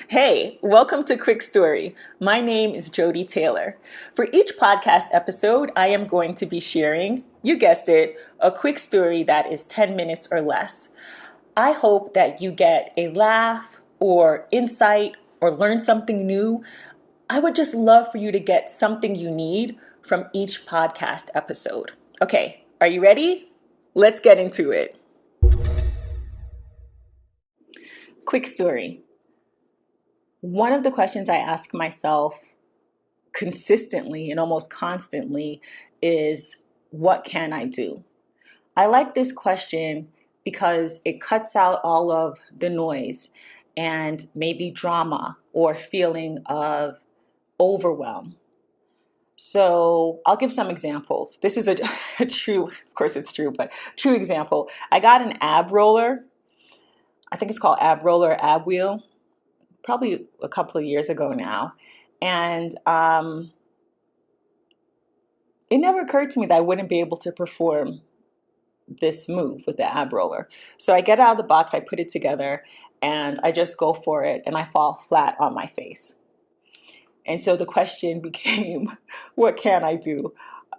Hey, welcome to Quick Story. My name is Joddie Taylor. For each podcast episode, I am going to be sharing, you guessed it, a quick story that is 10 minutes or less. I hope that you get a laugh or insight or learn something new. I would just love for you to get something you need from each podcast episode. Okay, are you ready? Let's get into it. Quick story. One of the questions I ask myself consistently and almost constantly is, what can I do? I like this question because it cuts out all of the noise and maybe drama or feeling of overwhelm. So I'll give some examples. This is a true, of course it's true, but true example. I got an ab roller. I think it's called ab roller, ab wheel, probably a couple of years ago now. And it never occurred to me that I wouldn't be able to perform this move with the ab roller. So I get out of the box, I put it together, and I just go for it, and I fall flat on my face. And so the question became, what can I do?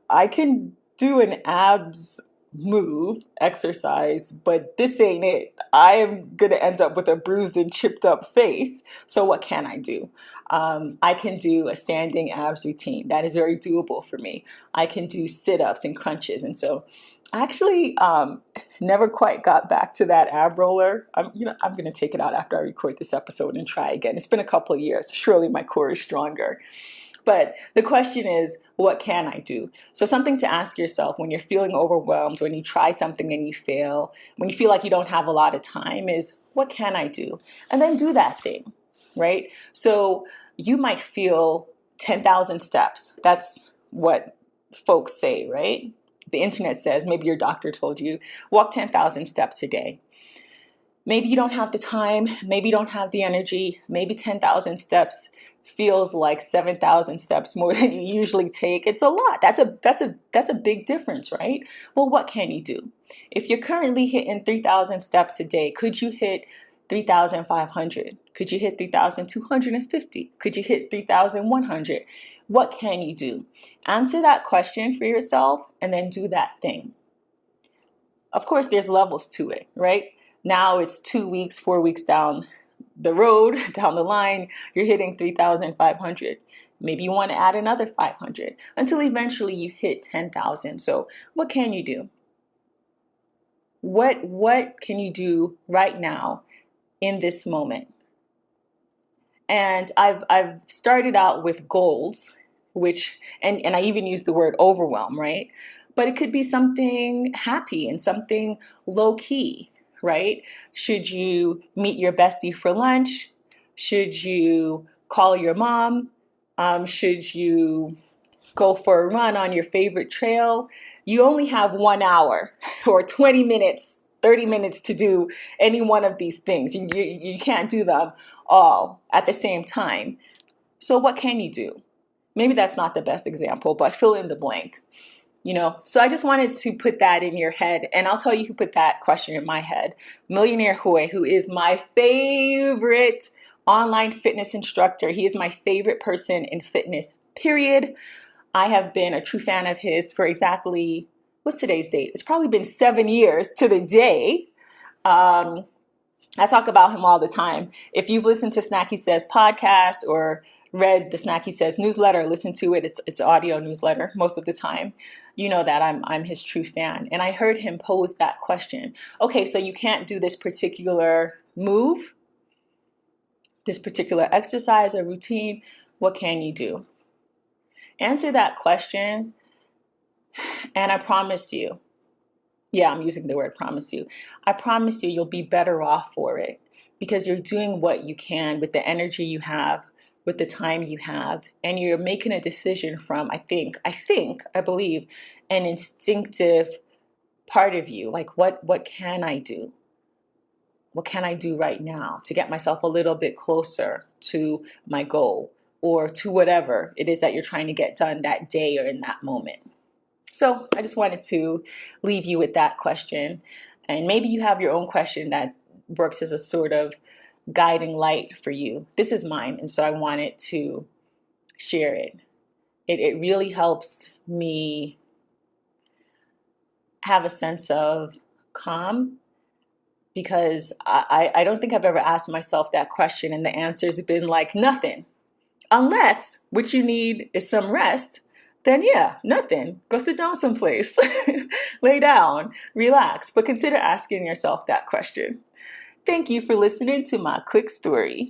I can do an abs move, exercise, but this ain't it. I am going to end up with a bruised and chipped up face. So what can I do? I can do a standing abs routine. That is very doable for me. I can do sit-ups and crunches. And so I actually never quite got back to that ab roller. I'm going to take it out after I record this episode and try again. It's been a couple of years. Surely my core is stronger. But the question is, what can I do? So something to ask yourself when you're feeling overwhelmed, when you try something and you fail, when you feel like you don't have a lot of time is, what can I do? And then do that thing, right? So you might feel 10,000 steps. That's what folks say, right? The internet says, maybe your doctor told you, walk 10,000 steps a day. Maybe you don't have the time, maybe you don't have the energy, maybe 10,000 steps feels like 7,000 steps more than you usually take. It's a lot. That's a big difference, right? Well, what can you do? If you're currently hitting 3,000 steps a day, could you hit 3,500? Could you hit 3,250? Could you hit 3,100? What can you do? Answer that question for yourself and then do that thing. Of course, there's levels to it, right? Now it's 2 weeks, 4 weeks down the road, down the line, you're hitting 3,500. Maybe you want to add another 500 until eventually you hit 10,000. So what can you do? What can you do right now in this moment? And I've started out with goals, which, and I even use the word overwhelm, right? But it could be something happy and something low key, right? Should you meet your bestie for lunch? Should you call your mom? Should you go for a run on your favorite trail? You only have 1 hour or 20 minutes, 30 minutes to do any one of these things. You can't do them all at the same time. So what can you do? Maybe that's not the best example, but fill in the blank. So I just wanted to put that in your head, and I'll tell you who put that question in my head. Millionaire Hoy, who is my favorite online fitness instructor. He is my favorite person in fitness, period. I have been a true fan of his for exactly, what's today's date? It's probably been 7 years to the day. I talk about him all the time. If you've listened to SNACKYSAYS podcast or read the SNACKYSAYS newsletter, listen to it, it's audio newsletter most of the time, you know that I'm his true fan. And I heard him pose that question. Okay, so you can't do this particular move, this particular exercise or routine. What can you do? Answer that question, and I promise you, yeah, I'm using the word promise you. I promise you'll be better off for it because you're doing what you can with the energy you have, with the time you have, and you're making a decision from, I believe, an instinctive part of you. Like, what can I do? What can I do right now to get myself a little bit closer to my goal or to whatever it is that you're trying to get done that day or in that moment? So I just wanted to leave you with that question. And maybe you have your own question that works as a sort of guiding light for you. This is mine, and so I wanted to share it. It really helps me have a sense of calm, because I don't think I've ever asked myself that question, and the answer's been like nothing. Unless what you need is some rest, then yeah, nothing. Go sit down someplace, lay down, relax, but consider asking yourself that question. Thank you for listening to my quick story.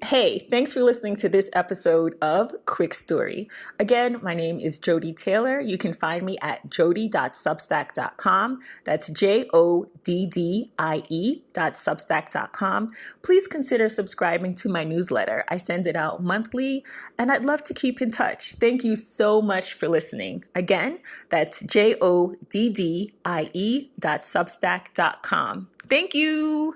Hey, thanks for listening to this episode of Quick Story. Again, my name is Joddie Taylor. You can find me at joddie.substack.com. That's JODDIE.substack.com. Please consider subscribing to my newsletter. I send it out monthly, and I'd love to keep in touch. Thank you so much for listening. Again, that's JODDIE.substack.com. Thank you.